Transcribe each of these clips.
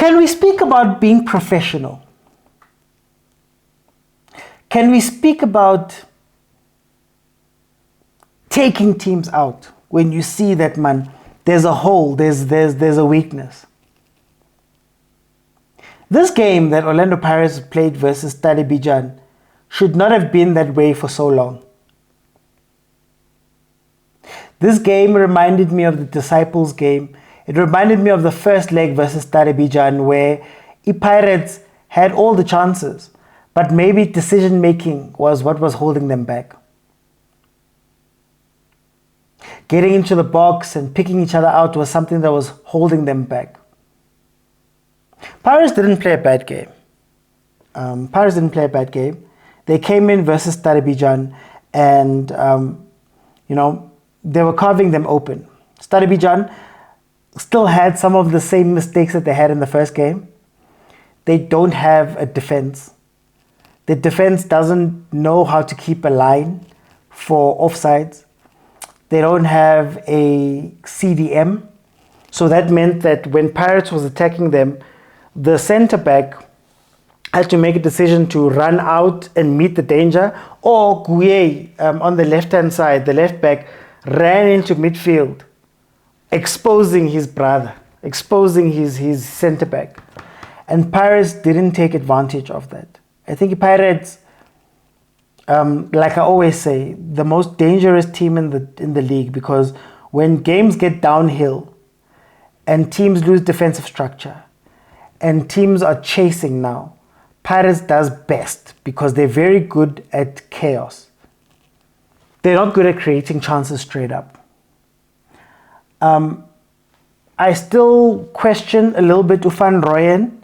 Can we speak about being professional? Can we speak about taking teams out when you see that, man, there's a hole, there's a weakness? This game that Orlando Pirates played versus Stade should not have been that way for so long. This game reminded me of the Disciples game. It reminded me of the first leg versus Stade where the Pirates had all the chances, but maybe decision making was what was holding them back. Getting into the box and picking each other out was something that was holding them back. Pirates didn't play a bad game. They came in versus Stade and, they were carving them open. Stade still had some of the same mistakes that they had in the first game. They don't have a defense. The defense doesn't know how to keep a line for offsides. They don't have a CDM. So that meant that when Pirates was attacking them, the center back had to make a decision to run out and meet the danger, or Guye on the left-hand side, the left back, ran into midfield, exposing his brother, exposing his center back. And Pirates didn't take advantage of that. I think Pirates, like I always say, the most dangerous team in the league, because when games get downhill and teams lose defensive structure and teams are chasing now, Pirates does best because they're very good at chaos. They're not good at creating chances straight up. I still question a little bit Ufan Royen,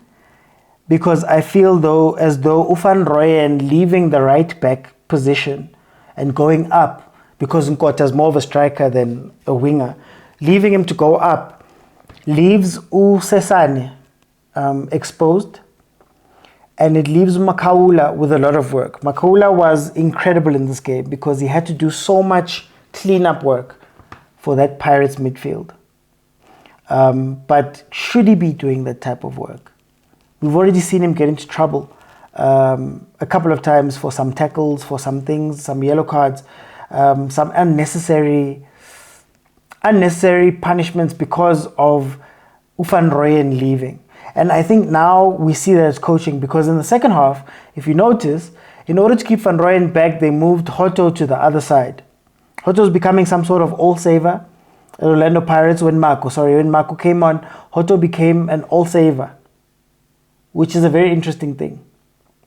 because I feel as though Ufan Royen leaving the right back position and going up, because Nkota is more of a striker than a winger, leaving him to go up leaves Usesane exposed, and it leaves Makaula with a lot of work. Makaula was incredible in this game because he had to do so much cleanup work for that Pirates midfield. But should he be doing that type of work? We've already seen him get into trouble a couple of times for some tackles, for some things, some yellow cards, some unnecessary punishments because of Ufan Royen leaving. And I think now we see that as coaching, because in the second half, if you notice, in order to keep Van Rooyen back, they moved Hoto to the other side. Hoto's becoming some sort of all-saver. Orlando Pirates, when Marco came on, Hoto became an all-saver, which is a very interesting thing.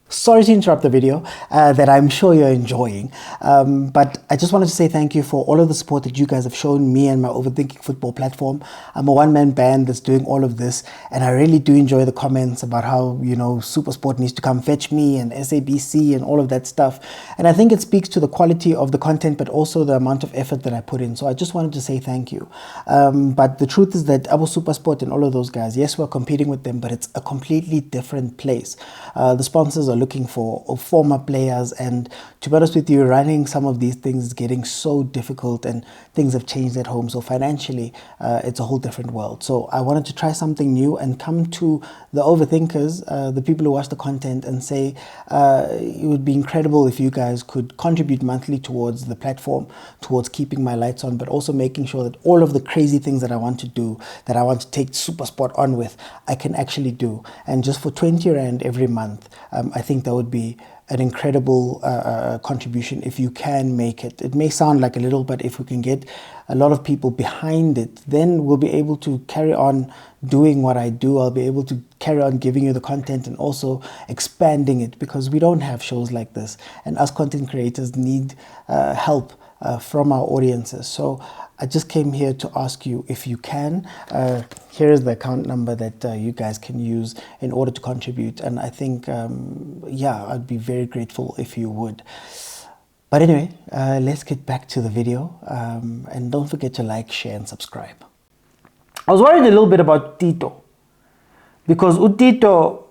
Sorry to interrupt the video that I'm sure you're enjoying, but I just wanted to say thank you for all of the support that you guys have shown me and my Overthinking Football platform. I'm a one-man band that's doing all of this, and I really do enjoy the comments about how, Supersport needs to come fetch me and SABC and all of that stuff. And I think it speaks to the quality of the content, but also the amount of effort that I put in. So I just wanted to say thank you. But the truth is that Abo Supersport and all of those guys, yes, we're competing with them, but it's a completely different place. The sponsors are looking for former players, and to be honest with you, running some of these things is getting so difficult, and things have changed at home. So financially, it's a whole different world. So I wanted to try something new and come to the overthinkers, the people who watch the content, and say it would be incredible if you guys could contribute monthly towards the platform, towards keeping my lights on, but also making sure that all of the crazy things that I want to do, that I want to take Supersport on with, I can actually do. And just for 20 Rand every month, I think that would be an incredible contribution if you can make it. It may sound like a little, but if we can get a lot of people behind it, then we'll be able to carry on doing what I do. I'll be able to carry on giving you the content and also expanding it, because we don't have shows like this, and us content creators need help from our audiences. So I just came here to ask you if you can. Here is the account number that you guys can use in order to contribute. And I think, I'd be very grateful if you would. But anyway, let's get back to the video. And don't forget to like, share, and subscribe. I was worried a little bit about Tito, because Utito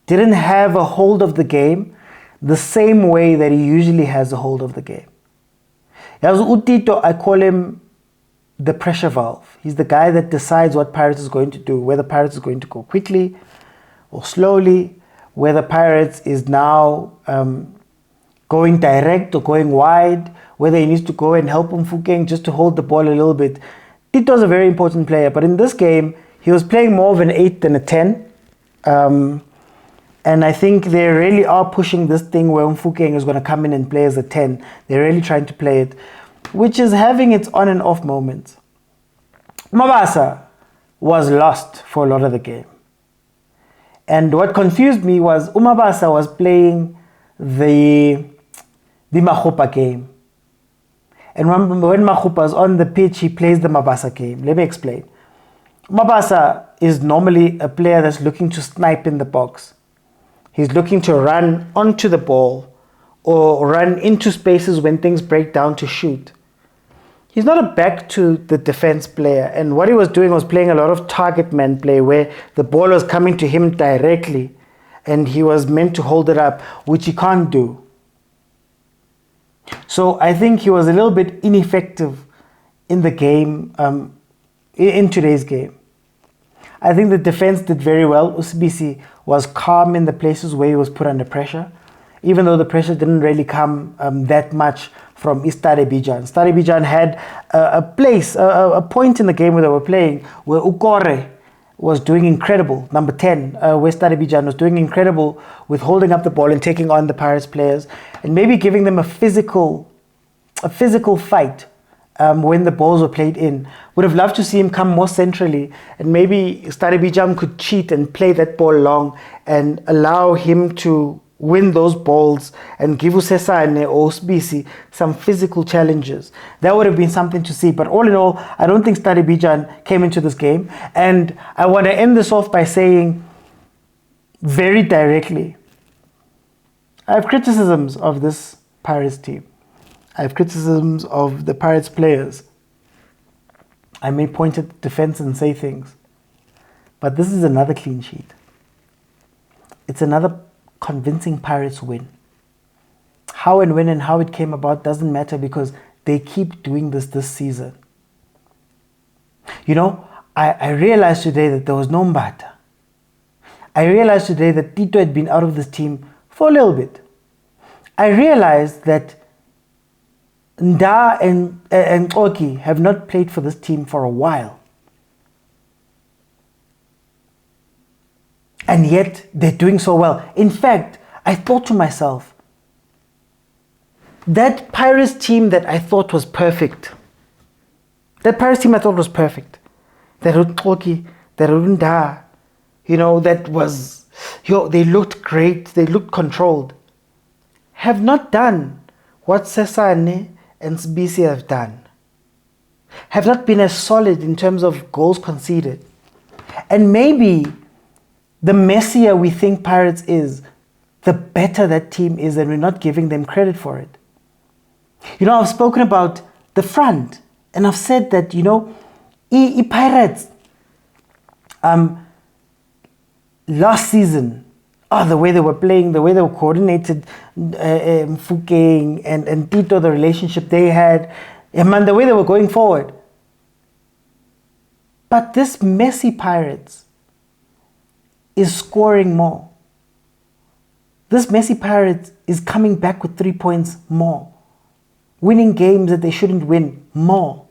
didn't have a hold of the game the same way that he usually has a hold of the game. As Utito, I call him the pressure valve. He's the guy that decides what Pirates is going to do, whether Pirates is going to go quickly or slowly, whether Pirates is now going direct or going wide, whether he needs to go and help Mfukeng just to hold the ball a little bit. Tito's a very important player, but in this game, he was playing more of an 8 than a 10. And I think they really are pushing this thing where Mfukeng is going to come in and play as a 10. They're really trying to play it, which is having its on and off moments. Mabasa was lost for a lot of the game. And what confused me was Umabasa was playing the Makgopa game. And remember, when Makgopa is on the pitch, he plays the Mabasa game. Let me explain. Mabasa is normally a player that's looking to snipe in the box. He's looking to run onto the ball or run into spaces when things break down to shoot. He's not a back to the defense player. And what he was doing was playing a lot of target man play where the ball was coming to him directly and he was meant to hold it up, which he can't do. So I think he was a little bit ineffective in the game, in today's game. I think the defense did very well. Usibisi was calm in the places where he was put under pressure, even though the pressure didn't really come that much from Stade Bijan. Stade Bijan had a point in the game where they were playing where Ukore was doing incredible, number 10, where Stade Bijan was doing incredible with holding up the ball and taking on the Pirates players and maybe giving them a physical fight when the balls were played in. Would have loved to see him come more centrally and maybe Stade Bijan could cheat and play that ball long and allow him to win those balls and give Usesane or Usbisi some physical challenges. That would have been something to see. But all in all, I don't think Stade Bijan came into this game. And I want to end this off by saying very directly, I have criticisms of this Pirates team. I have criticisms of the Pirates players. I may point at defense and say things. But this is another clean sheet. It's another convincing Pirates win. How and when and how it came about doesn't matter because they keep doing this season. You know, I realized today that there was no Mbata. I realized today that Tito had been out of this team for a little bit. I realized that Nda and Oki have not played for this team for a while. And yet, they're doing so well. In fact, I thought to myself, that Pirates team that I thought was perfect, that Utoki, that Nda, that was, they looked great, they looked controlled, have not done what Sesane and Sbisi have done. Have not been as solid in terms of goals conceded. And maybe the messier we think Pirates is, the better that team is, and we're not giving them credit for it. I've spoken about the front, and I've said that, Pirates, last season, the way they were playing, the way they were coordinated, Mfukeng and Tito, the relationship they had, the way they were going forward. But this messy Pirates is scoring more. This messy Pirates is coming back with 3 points more. Winning games that they shouldn't win more.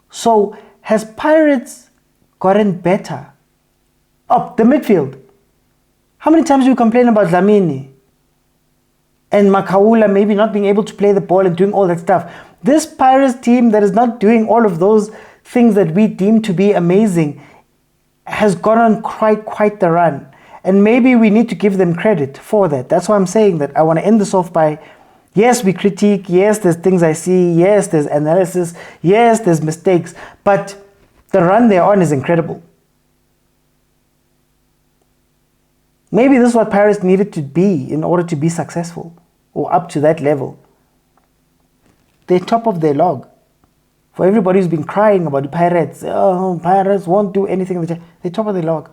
So has Pirates gotten better? The midfield. How many times do you complain about Dlamini and Makaula maybe not being able to play the ball and doing all that stuff? This Pirates team that is not doing all of those things that we deem to be amazing has gone on quite the run. And maybe we need to give them credit for that. That's why I'm saying that I want to end this off by, yes, we critique, yes, there's things I see, yes, there's analysis, yes, there's mistakes, but the run they're on is incredible. Maybe this is what Pirates needed to be in order to be successful or up to that level. They're top of their log. For everybody who's been crying about the Pirates, Pirates won't do anything. They're top of the log.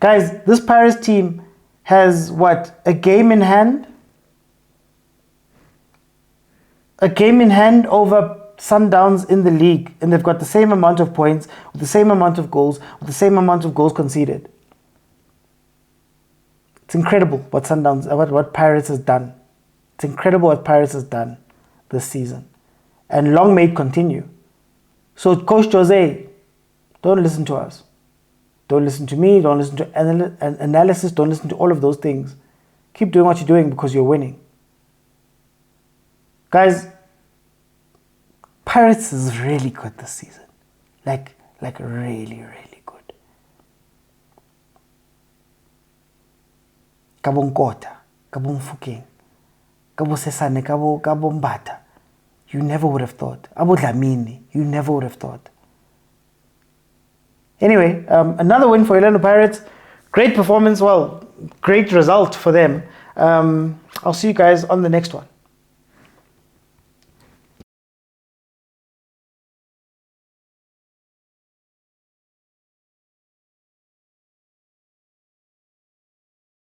Guys, this Pirates team has, a game in hand? a game in hand over Sundowns in the league, and they've got the same amount of points, with the same amount of goals, with the same amount of goals conceded. It's incredible what Sundowns, what Pirates has done. It's incredible what Pirates has done this season. And long may it continue. So Coach Jose, don't listen to us. Don't listen to me, don't listen to analysis, don't listen to all of those things. Keep doing what you're doing because you're winning. Guys, Pirates is really good this season. Like really, really good. Kabo Nkota, Kabo Mfukeng, Kabo Sesane, Kabo Mbata. You never would have thought. Abu Dlamini, you never would have thought. Anyway, another win for Orlando Pirates. Great performance, well, great result for them. I'll see you guys on the next one.